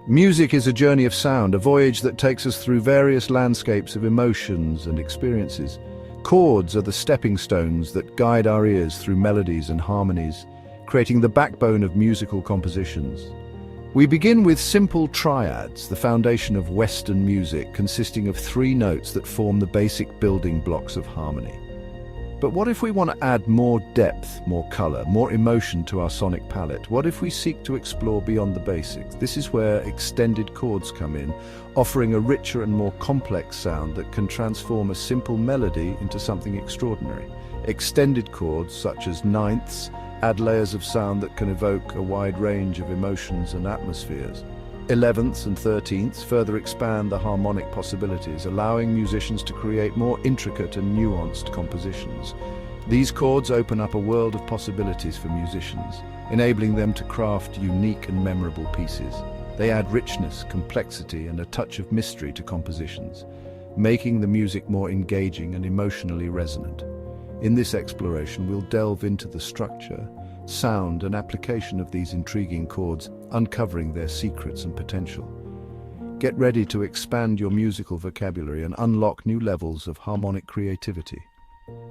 Music is a journey of sound, a voyage that takes us through various landscapes of emotions and experiences. Chords are the stepping stones that guide our ears through melodies and harmonies, creating the backbone of musical compositions. We begin with simple triads, the foundation of Western music, consisting of 3 notes that form the basic building blocks of harmony. But what if we want to add more depth, more color, more emotion to our sonic palette? What if we seek to explore beyond the basics? This is where extended chords come in, offering a richer and more complex sound that can transform a simple melody into something extraordinary. Extended chords, such as ninths, add layers of sound that can evoke a wide range of emotions and atmospheres. 11ths and 13ths further expand the harmonic possibilities, allowing musicians to create more intricate and nuanced compositions. These chords open up a world of possibilities for musicians, enabling them to craft unique and memorable pieces. They add richness, complexity, and a touch of mystery to compositions, making the music more engaging and emotionally resonant. In this exploration, we'll delve into the structure, sound, and application of these intriguing chords, uncovering their secrets and potential. Get ready to expand your musical vocabulary and unlock new levels of harmonic creativity.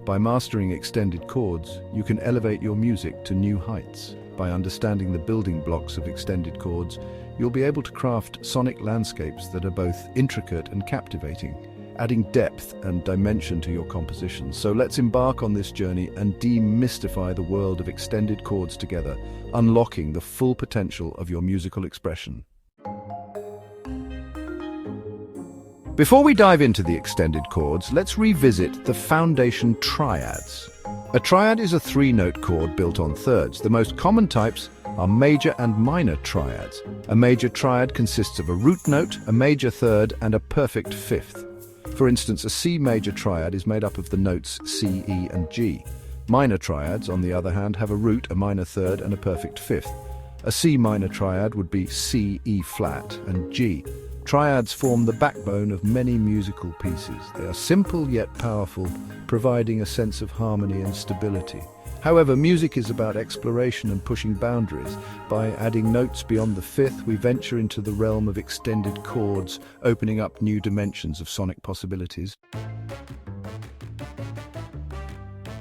By mastering extended chords, you can elevate your music to new heights. By understanding the building blocks of extended chords, you'll be able to craft sonic landscapes that are both intricate and captivating, adding depth and dimension to your compositions. So let's embark on this journey and demystify the world of extended chords together, unlocking the full potential of your musical expression. Before we dive into the extended chords, let's revisit the foundation triads. A triad is a 3-note chord built on thirds. The most common types are major and minor triads. A major triad consists of a root note, a major third, and a perfect fifth. For instance, a C major triad is made up of the notes C, E, and G. Minor triads, on the other hand, have a root, a minor third, and a perfect fifth. A C minor triad would be C, E flat, and G. Triads form the backbone of many musical pieces. They are simple yet powerful, providing a sense of harmony and stability. However, music is about exploration and pushing boundaries. By adding notes beyond the fifth, we venture into the realm of extended chords, opening up new dimensions of sonic possibilities.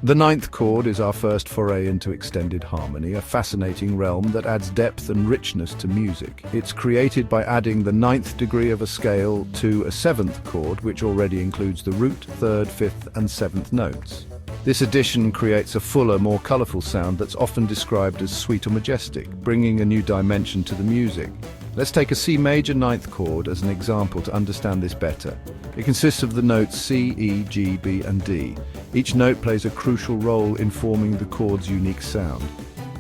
The ninth chord is our first foray into extended harmony, a fascinating realm that adds depth and richness to music. It's created by adding the 9th degree of a scale to a 7th chord, which already includes the root, 3rd, 5th, and 7th notes. This addition creates a fuller, more colorful sound that's often described as sweet or majestic, bringing a new dimension to the music. Let's take a C major 9th chord as an example to understand this better. It consists of the notes C, E, G, B, and D. Each note plays a crucial role in forming the chord's unique sound.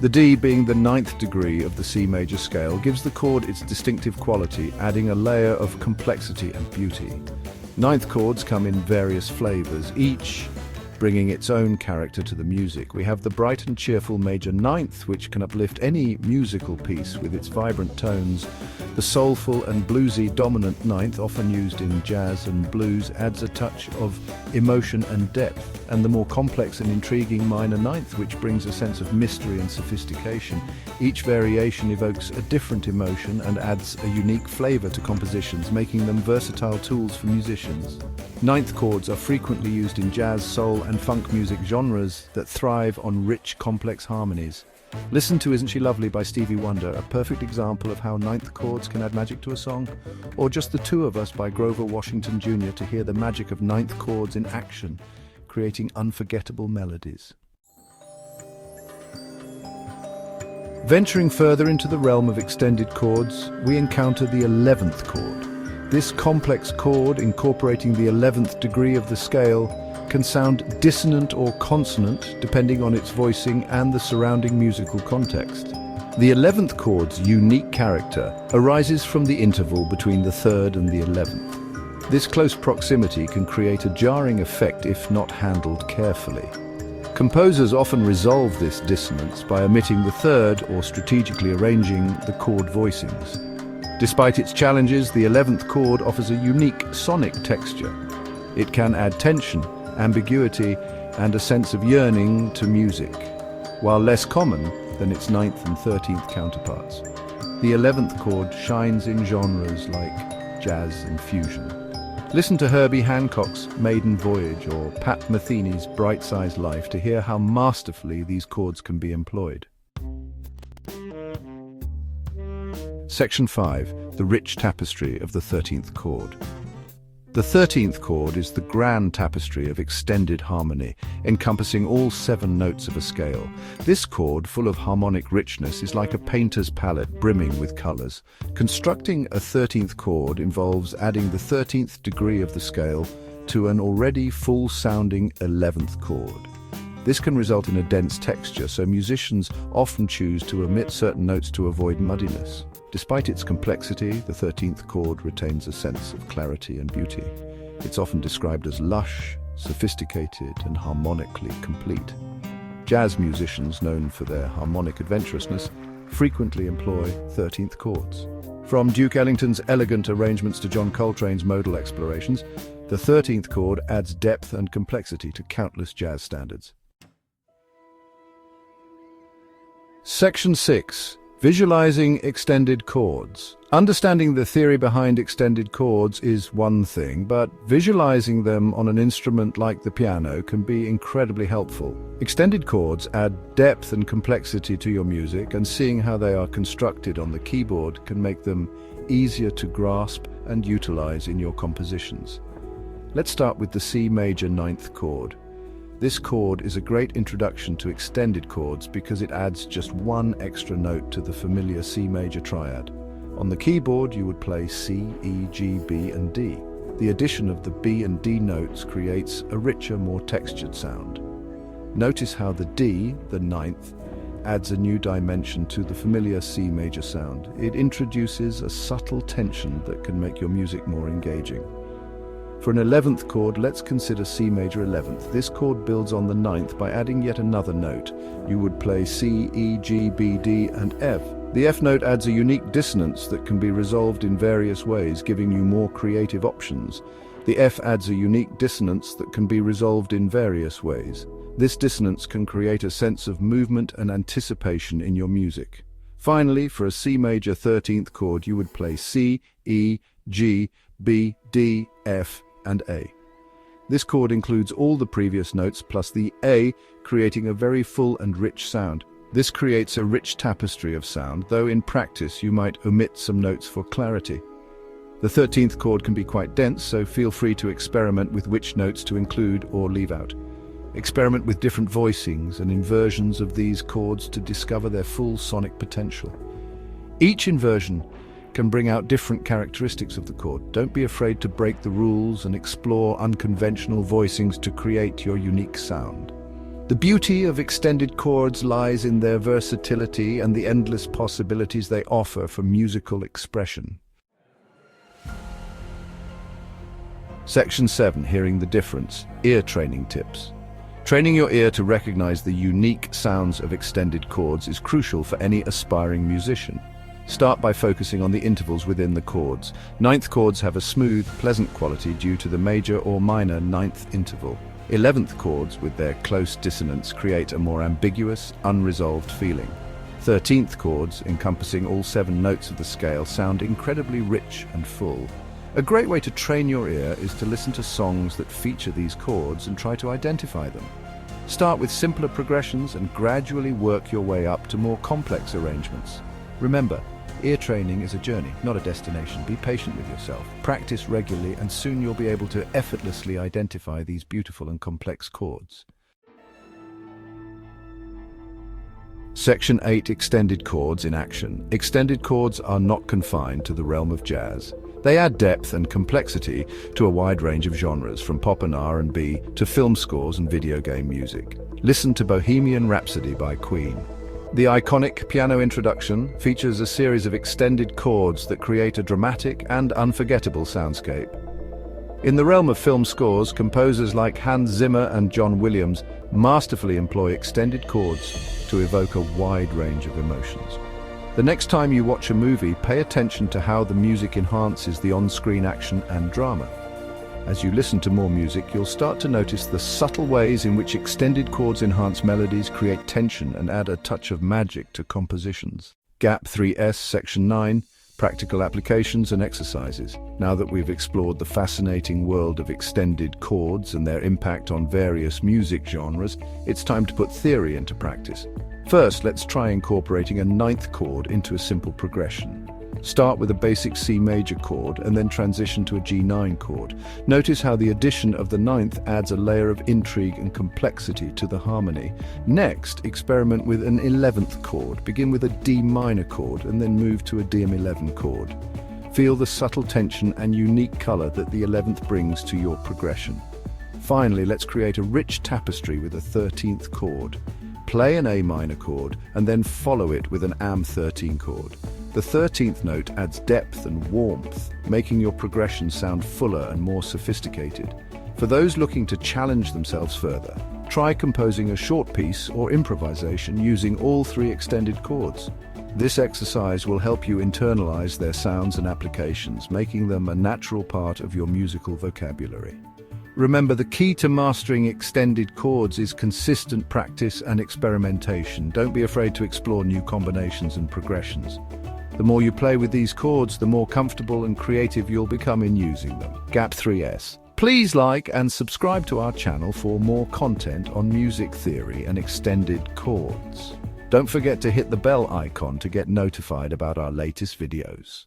The D, being the 9th degree of the C major scale, gives the chord its distinctive quality, adding a layer of complexity and beauty. 9th chords come in various flavors, each bringing its own character to the music. We have the bright and cheerful major 9th, which can uplift any musical piece with its vibrant tones. The soulful and bluesy dominant 9th, often used in jazz and blues, adds a touch of emotion and depth. And the more complex and intriguing minor 9th, which brings a sense of mystery and sophistication. Each variation evokes a different emotion and adds a unique flavor to compositions, making them versatile tools for musicians. 9th chords are frequently used in jazz, soul, and funk music genres that thrive on rich, complex harmonies. Listen to Isn't She Lovely by Stevie Wonder, a perfect example of how 9th chords can add magic to a song. Or Just the Two of Us by Grover Washington Jr. to hear the magic of 9th chords in action, creating unforgettable melodies. Venturing further into the realm of extended chords, we encounter the 11th chord. This complex chord, incorporating the 11th degree of the scale, can sound dissonant or consonant depending on its voicing and the surrounding musical context. The 11th chord's unique character arises from the interval between the 3rd and the 11th. This close proximity can create a jarring effect if not handled carefully. Composers often resolve this dissonance by omitting the 3rd or strategically arranging the chord voicings. Despite its challenges, the 11th chord offers a unique sonic texture. It can add tension, ambiguity, and a sense of yearning to music, while less common than its 9th and 13th counterparts. The 11th chord shines in genres like jazz and fusion. Listen to Herbie Hancock's Maiden Voyage or Pat Metheny's Bright Size Life to hear how masterfully these chords can be employed. Section 5. The rich tapestry of the 13th chord. The 13th chord is the grand tapestry of extended harmony, encompassing all 7 notes of a scale. This chord, full of harmonic richness, is like a painter's palette brimming with colors. Constructing a 13th chord involves adding the 13th degree of the scale to an already full-sounding 11th chord. This can result in a dense texture, so musicians often choose to omit certain notes to avoid muddiness. Despite its complexity, the 13th chord retains a sense of clarity and beauty. It's often described as lush, sophisticated, and harmonically complete. Jazz musicians, known for their harmonic adventurousness, frequently employ 13th chords. From Duke Ellington's elegant arrangements to John Coltrane's modal explorations, the 13th chord adds depth and complexity to countless jazz standards. Section 6. Visualizing extended chords. Understanding the theory behind extended chords is one thing, but visualizing them on an instrument like the piano can be incredibly helpful. Extended chords add depth and complexity to your music, and seeing how they are constructed on the keyboard can make them easier to grasp and utilize in your compositions. Let's start with the C major 9th chord. This chord is a great introduction to extended chords because it adds just one extra note to the familiar C major triad. On the keyboard, you would play C, E, G, B, and D. The addition of the B and D notes creates a richer, more textured sound. Notice how the D, the 9th, adds a new dimension to the familiar C major sound. It introduces a subtle tension that can make your music more engaging. For an 11th chord, let's consider C major 11th. This chord builds on the 9th by adding yet another note. You would play C, E, G, B, D, and F. The F note adds a unique dissonance that can be resolved in various ways, giving you more creative options. The F adds a unique dissonance that can be resolved in various ways. This dissonance can create a sense of movement and anticipation in your music. Finally, for a C major 13th chord, you would play C, E, G, B, D, F, and A. This chord includes all the previous notes plus the A, creating a very full and rich sound. This creates a rich tapestry of sound, though in practice you might omit some notes for clarity. The 13th chord can be quite dense, so feel free to experiment with which notes to include or leave out. Experiment with different voicings and inversions of these chords to discover their full sonic potential. Each inversion can bring out different characteristics of the chord. Don't be afraid to break the rules and explore unconventional voicings to create your unique sound. The beauty of extended chords lies in their versatility and the endless possibilities they offer for musical expression. Section 7. Hearing the difference. Ear training tips. Training your ear to recognize the unique sounds of extended chords is crucial for any aspiring musician. Start by focusing on the intervals within the chords. 9th chords have a smooth, pleasant quality due to the major or minor 9th interval. 11th chords, with their close dissonance, create a more ambiguous, unresolved feeling. 13th chords, encompassing all 7 notes of the scale, sound incredibly rich and full. A great way to train your ear is to listen to songs that feature these chords and try to identify them. Start with simpler progressions and gradually work your way up to more complex arrangements. Remember, ear training is a journey, not a destination. Be patient with yourself. Practice regularly and soon you'll be able to effortlessly identify these beautiful and complex chords. Section 8. Extended chords in action. Extended chords are not confined to the realm of jazz. They add depth and complexity to a wide range of genres, from pop and R&B to film scores and video game music. Listen to Bohemian Rhapsody by Queen. The iconic piano introduction features a series of extended chords that create a dramatic and unforgettable soundscape. In the realm of film scores, composers like Hans Zimmer and John Williams masterfully employ extended chords to evoke a wide range of emotions. The next time you watch a movie, pay attention to how the music enhances the on-screen action and drama. As you listen to more music, you'll start to notice the subtle ways in which extended chords enhance melodies, create tension, and add a touch of magic to compositions. Gap 3S, Section 9, Practical Applications and Exercises. Now that we've explored the fascinating world of extended chords and their impact on various music genres, it's time to put theory into practice. First, let's try incorporating a ninth chord into a simple progression. Start with a basic C major chord and then transition to a G9 chord. Notice how the addition of the ninth adds a layer of intrigue and complexity to the harmony. Next, experiment with an 11th chord. Begin with a D minor chord and then move to a DM11 chord. Feel the subtle tension and unique color that the 11th brings to your progression. Finally, let's create a rich tapestry with a 13th chord. Play an A minor chord and then follow it with an Am13 chord. The 13th note adds depth and warmth, making your progression sound fuller and more sophisticated. For those looking to challenge themselves further, try composing a short piece or improvisation using all three extended chords. This exercise will help you internalize their sounds and applications, making them a natural part of your musical vocabulary. Remember, the key to mastering extended chords is consistent practice and experimentation. Don't be afraid to explore new combinations and progressions. The more you play with these chords, the more comfortable and creative you'll become in using them. Gap 3S. Please like and subscribe to our channel for more content on music theory and extended chords. Don't forget to hit the bell icon to get notified about our latest videos.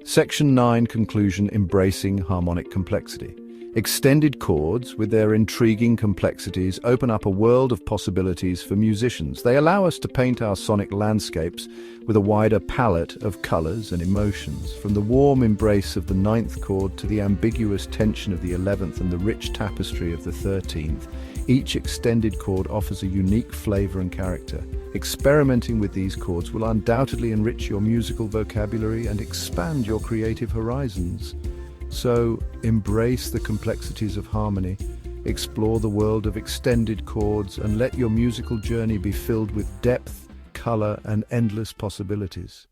Section 9, Conclusion: Embracing Harmonic Complexity. Extended chords, with their intriguing complexities, open up a world of possibilities for musicians. They allow us to paint our sonic landscapes with a wider palette of colors and emotions. From the warm embrace of the ninth chord to the ambiguous tension of the 11th and the rich tapestry of the 13th, each extended chord offers a unique flavor and character. Experimenting with these chords will undoubtedly enrich your musical vocabulary and expand your creative horizons. So, embrace the complexities of harmony, explore the world of extended chords, and let your musical journey be filled with depth, color, and endless possibilities.